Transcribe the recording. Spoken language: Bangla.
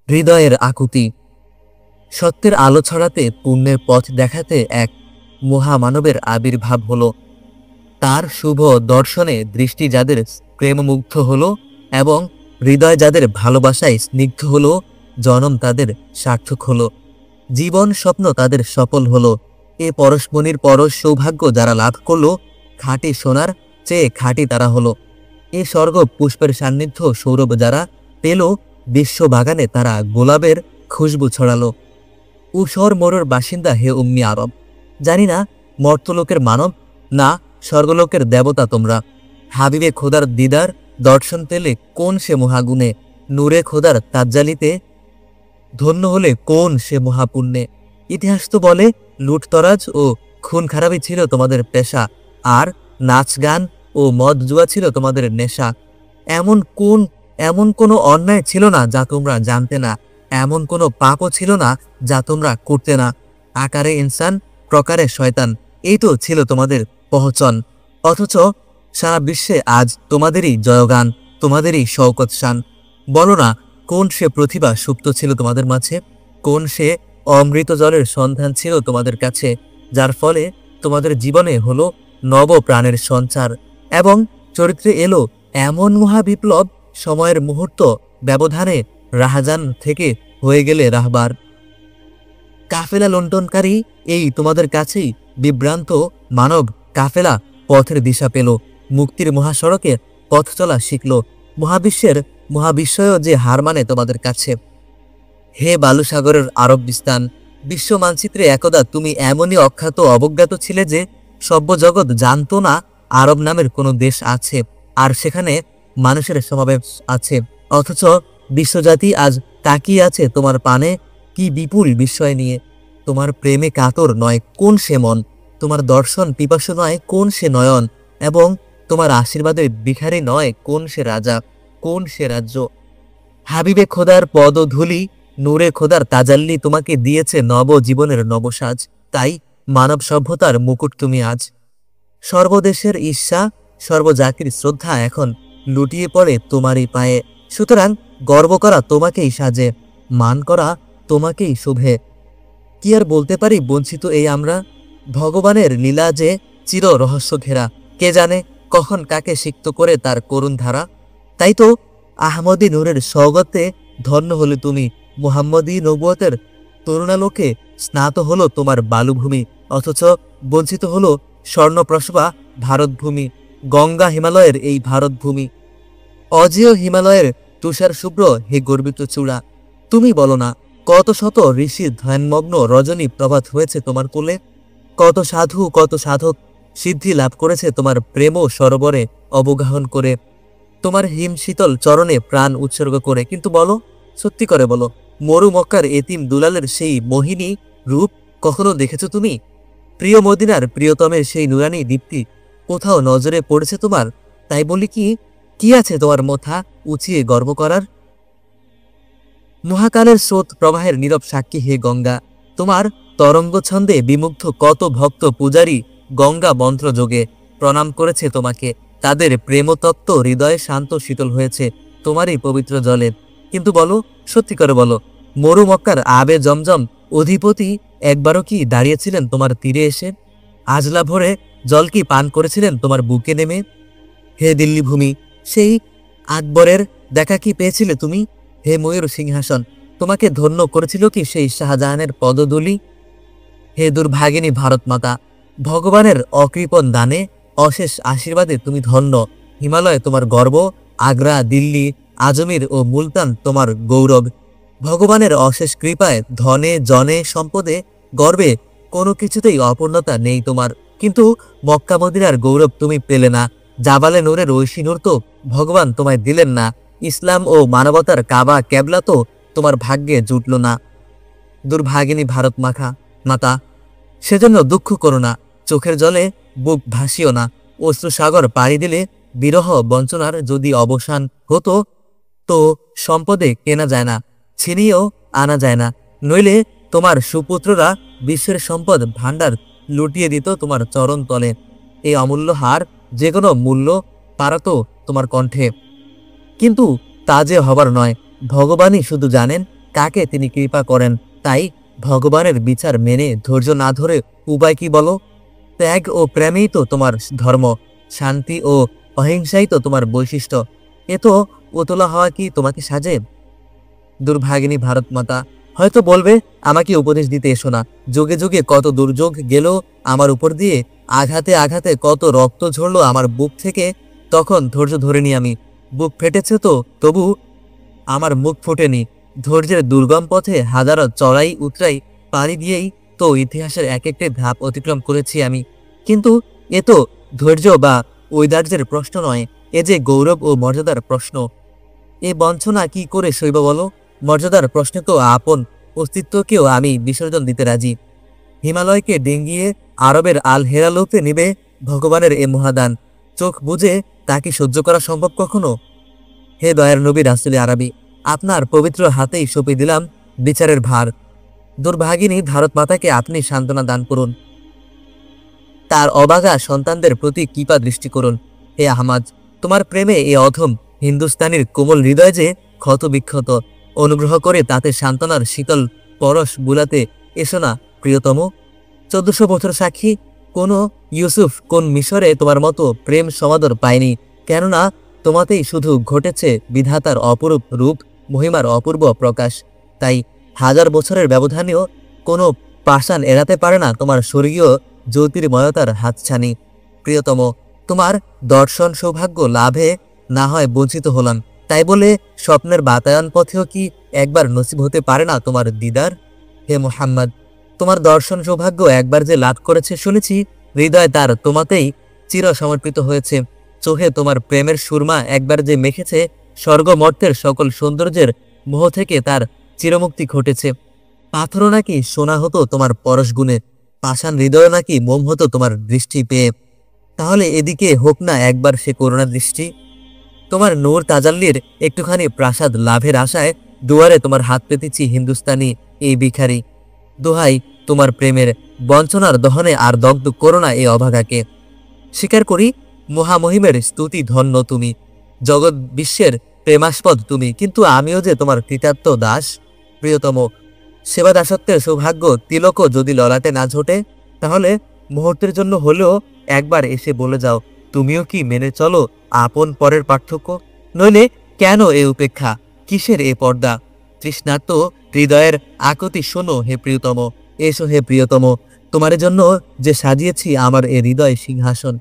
হৃদয়ের আকুতি। সত্যের আলো ছড়াতে, পুণ্যের পথ দেখাতে এক মহামানবের আবির্ভাব হলো। তার শুভ দর্শনে দৃষ্টি যাদের প্রেমমুগ্ধ হলো এবং হৃদয় যাদের ভালোবাসায় স্নিগ্ধ হলো, জনম তাদের সার্থক হলো, জীবন স্বপ্ন তাদের সফল হলো। এ পরশমণির পরশ সৌভাগ্য যারা লাভ করলো, খাঁটি সোনার চেয়ে খাঁটি তারা হলো। এ স্বর্গ পুষ্পের সান্নিধ্য সৌরভ যারা পেল, বিশ্ববাগানে তারা গোলাপের খুশবু ছড়ালো। উসর মোড়র বাসিন্দা হে উম্মি আরব, জানি না মর্তলোকের মানব না স্বর্গলোকের দেবতা তোমরা। হাবিবে খোদার দিদার দর্শন পেলে কোন সে মহাগুণে, নূরে খোদার তাজ্জালিতে ধন্য হলে কোন সে মহাপুণ্যে। ইতিহাস তো বলে লুটতরাজ ও খুন খারাপই ছিল তোমাদের পেশা, আর নাচ গান ও মদ জুয়া ছিল তোমাদের নেশা। এমন কোনো অন্যায় ছিল না যা তোমরা জানতে না, এমন কোনো পাপও ছিল না যা তোমরা করতে না। আকারে ইনসান, প্রকারে শয়তান, এই তো ছিল তোমাদের পহচন। অথচ সারা বিশ্বে আজ তোমাদেরই জয়গান, তোমাদেরই শওকত শান। বলো না কোন সে প্রতিভা সুপ্ত ছিল তোমাদের মাঝে, কোন সে অমৃত জলের সন্ধান ছিল তোমাদের কাছে, যার ফলে তোমাদের জীবনে হলো নব প্রাণের সঞ্চার এবং চরিত্রে এলো এমন মহাবিপ্লব, সময়ের মুহূর্ত ব্যবধানে রাহাজান থেকে হয়ে গেলে রাহবার। কাফেলা লুণ্ঠনকারী এই তোমাদের কাছেই বিভ্রান্ত মানব কাফেলা পথের দিশা পেল, মুক্তির মহাসড়কে পথ চলা শিখল। মহাবিশ্বয় যে হার মানে তোমাদের কাছে। হে বালুসাগরের আরব বিস্তান, বিশ্ব মানচিত্রে একদা তুমি এমনই অখ্যাত অবজ্ঞাত ছিলে যে সভ্য জগৎ জানতো না আরব নামের কোনো দেশ আছে, আর সেখানে মানুষের সমাবেশ আছে। অথচ বিশ্বজাতি আজ তাকিয়ে আছে তোমার পানে কি বিপুল বিস্ময় নিয়ে। তোমার প্রেমে কাতর নয় কোন সে মন, তোমার দর্শন পিপাসু নয় কোন সে নয়ন, এবং তোমার আশীর্বাদে ভিখারি নয় কোন সে রাজা, কোন সে রাজ্য। হাবিবে খোদার পদধূলি, নূরে খোদার তাজাল্লি তোমাকে দিয়েছে নব জীবনের নবসাজ। তাই মানব সভ্যতার মুকুট তুমি আজ। সর্বদেশের ঈর্ষা, সর্বজাতির শ্রদ্ধা এখন লুটিয়ে পড়ে তোমারই পায়ে। সুতরাং গর্ব করা তোমাকেই সাজে, মান করা তোমাকেই শোভে। কি আর বলতে পারি বঞ্চিত এই আমরা, ভগবানের লীলা যে চির রহস্য ঘেরা। কে জানে কখন কাকে সিক্ত করে তার করুণ ধারা। তাই তো আহমদী নূরের স্বগতে ধন্য হলে তুমি, মুহাম্মদী নবুয়তের তরুণালোকে স্নাত হলো তোমার বালুভূমি। অথচ বঞ্চিত হলো স্বর্ণপ্রসবা ভারতভূমি, গঙ্গা হিমালয়ের এই ভারতভূমি। অজেয় হিমালয়ের তুষার শুভ্র হে গর্বিত চূড়া। তুমি বলো না কত শত ঋষির ধ্যানমগ্ন রজনী প্রভাত হয়েছে তোমার কোলে, কত সাধু কত সাধক সিদ্ধি লাভ করেছে তোমার প্রেম সরোবরে অবগাহন করে, তোমার হিম শীতল চরণে প্রাণ উৎসর্গ করে। কিন্তু বলো, সত্যি করে বলো, মরু মক্কার এতিম দুলালের সেই মোহিনী রূপ কখনো দেখেছো তুমি? প্রিয় মদিনার প্রিয়তমের সেই নুরানি দীপ্তি কোথাও নজরে পড়েছে তোমার? তাই বলি কি আছে তোমার মাথা উঁচিয়ে গর্ব করার? মহাকালের স্রোত প্রবাহের নীরব সাক্ষী হে গঙ্গা, তোমার তরঙ্গ ছন্দে বিমুগ্ধ কত ভক্ত পূজারী গঙ্গা মন্ত্র যোগে প্রণাম করেছে তোমাকে। তাদের প্রেমতত্ত্ব হৃদয়ে শান্ত শীতল হয়েছে তোমারই পবিত্র জলে। কিন্তু বলো, সত্যি করে বলো, মরু মক্কার আবে জমজম অধিপতি একবারও কি দাঁড়িয়েছিলেন তোমার তীরে এসে? আজলা ভরে জল কি পান করেছিলেন তোমার বুকে নেমে? হে দিল্লি ভূমি, সেই আকবরের দেখা কি পেয়েছিলে তুমি? হে ময়ূর সিংহাসন, তোমাকে ধন্য করেছিল কি সেই শাহজাহানের পদধূলি? হে দুর্ভাগিনী ভারত মাতা, ভগবানের অকৃপণ দানে অশেষ আশীর্বাদে তুমি ধন্য। হিমালয় তোমার গর্ব, আগ্রা, দিল্লি, আজমির ও মুলতান তোমার গৌরব। ভগবানের অশেষ কৃপায় ধনে জনে সম্পদে গর্বে কোনো কিছুতেই অপূর্ণতা নেই তোমার। কিন্তু মক্কা মদিনার গৌরব তুমি পেলে না, জাবালে নূরের ঐশী নূর তো ভগবান তোমায় দিলেন না, ইসলাম ও মানবতার কাবা কেবলা তো তোমার ভাগ্যে জুটল না। দুর্ভাগিনী ভারত মাতা, সেজন্য দুঃখ করো না, চোখের জলে বুক ভাসিও না। অশ্রুসাগর পাড়ি দিলে বিরহ বঞ্চনার যদি অবসান হতো, তো সম্পদে কেনা যায় না, ছিনিয়েও আনা যায় না। নইলে তোমার সুপুত্ররা বিশ্বের সম্পদ ভাণ্ডার লুটিয়ে দিত তোমার চরণ তলে। এই অমূল্য হার যে কোনো মূল্য পারাত তোমার কণ্ঠে। কিন্তু তা যে হবার নয়, ভগবানই শুধু জানেন কাকে তিনি কৃপা করেন। তাই ভগবানের বিচার মেনে ধৈর্য না ধরে উপায় কি বলো? ত্যাগ ও প্রেমেই তো তোমার ধর্ম, শান্তি ও অহিংসাই তো তোমার বৈশিষ্ট্য। এ তো উতলা হওয়া কি তোমাকে সাজে? দুর্ভাগিনী ভারত মাতা হয়তো বলবে, আমাকে উপদেশ দিতে এসো না। যুগে যুগে কত দুর্যোগ গেল আমার উপর দিয়ে, আঘাতে আঘাতে কত রক্ত ঝরলো আমার বুক থেকে, তখন ধৈর্য ধরেনি আমি। বুক ফেটেছে তো তবু আমার মুখ ফোটেনি। ধৈর্যের দুর্গম পথে হাজারো চড়াই উতরাই পাড়ি দিয়েই তো ইতিহাসের এক একটি ধাপ অতিক্রম করেছি আমি। কিন্তু এ তো ধৈর্য বা ঔদার্যের প্রশ্ন নয়, এ যে গৌরব ও মর্যাদার প্রশ্ন। এ বঞ্চনা কি করে সইব বলো? মর্যাদার প্রশ্নকেও আপন অস্তিত্বকেও আমি বিসর্জন দিতে রাজি। হিমালয়কে ডিঙ্গিয়ে আরবের আল হেরালুতে নিবে ভগবানের এ মহাদান। চোখ বুঝে তা কি সহ্য করা সম্ভব কখনো? হে দয়ার নবী রাসূল আরবি, আপনার পবিত্র হাতেই সঁপে দিলাম বিচারের ভার। দুর্ভাগিনী ভারত মাতাকে আপনি সান্ত্বনা দান করুন, তার অবাগা সন্তানদের প্রতি কৃপা দৃষ্টি করুন। হে আহমাদ, তোমার প্রেমে এ অধম হিন্দুস্তানির কোমল হৃদয় যে ক্ষত বিক্ষত, অনুগ্রহ করে তাতে সান্ত্বনার শীতল পরশ বুলাতে এসো না প্রিয়তম। 1400 বছর সাক্ষী, কোন ইউসুফ কোন মিশরে তোমার মতো প্রেম সমাদর পায়নি। কেননা তোমাতেই শুধু ঘটেছে বিধাতার অপরূপ রূপ, মহিমার অপূর্ব প্রকাশ। তাই হাজার বছরের ব্যবধানেও কোনো পাষাণ এড়াতে পারে না তোমার স্বর্গীয় জ্যোতির্ময়তার হাতছানি। প্রিয়তম, তোমার দর্শন সৌভাগ্য লাভে না হয় বঞ্চিত হলাম, তাই বলে স্বপ্নের বাতায়ন পথেও কি একবার নসিব হতে পারে না তোমার দিদার? হে মুহাম্মদ, তোমার দর্শন সৌভাগ্য একবার যে লাভ করেছে শুনেছি, হৃদয় তার তোমাতেই চির সমর্পিত হয়েছে। চোখে তোমার প্রেমের সুরমা একবার যে মেখেছে, স্বর্গ মর্তের সকল সৌন্দর্যের মোহ থেকে তার চিরমুক্তি ঘটেছে। পাথরও নাকি সোনা হতো তোমার পরশ গুণে, পাষাণ হৃদয় নাকি মোম হতো তোমার দৃষ্টি পেয়ে। তাহলে এদিকে হোক না একবার সে করুণা দৃষ্টি। তোমার নূর তাজাল্লির একটুখানি প্রাসাদ লাভের আশায় দুয়ারে তোমার হাত পেতেছি হিন্দুস্তানি এই ভিখারি। দোহাই তোমার প্রেমের বঞ্চনার দহনে আর দগ্ধ করো না এই অভাগাকে। স্বীকার করি, মহামহিমের স্তুতি ধন্য তুমি, জগৎ বিশ্বের প্রেমাস্পদ তুমি, কিন্তু আমিও যে তোমার কৃতার্থ দাস। প্রিয়তম, সেবা দাসত্বের সৌভাগ্য তিলকও যদি ললাটে না ঝোটে, তাহলে মুহূর্তের জন্য হলেও একবার এসে বলে যাও, তুমিও কি মেনে চলো আপন পরের পার্থক্য? নইলে কেন এ উপেক্ষা, কিসের এ পর্দা? তৃষ্ণার্ত হৃদয়ের আকুতি শোনো হে প্রিয়তম, এসো হে প্রিয়তম, তোমার জন্য যে সাজিয়েছি আমার এ হৃদয় সিংহাসন।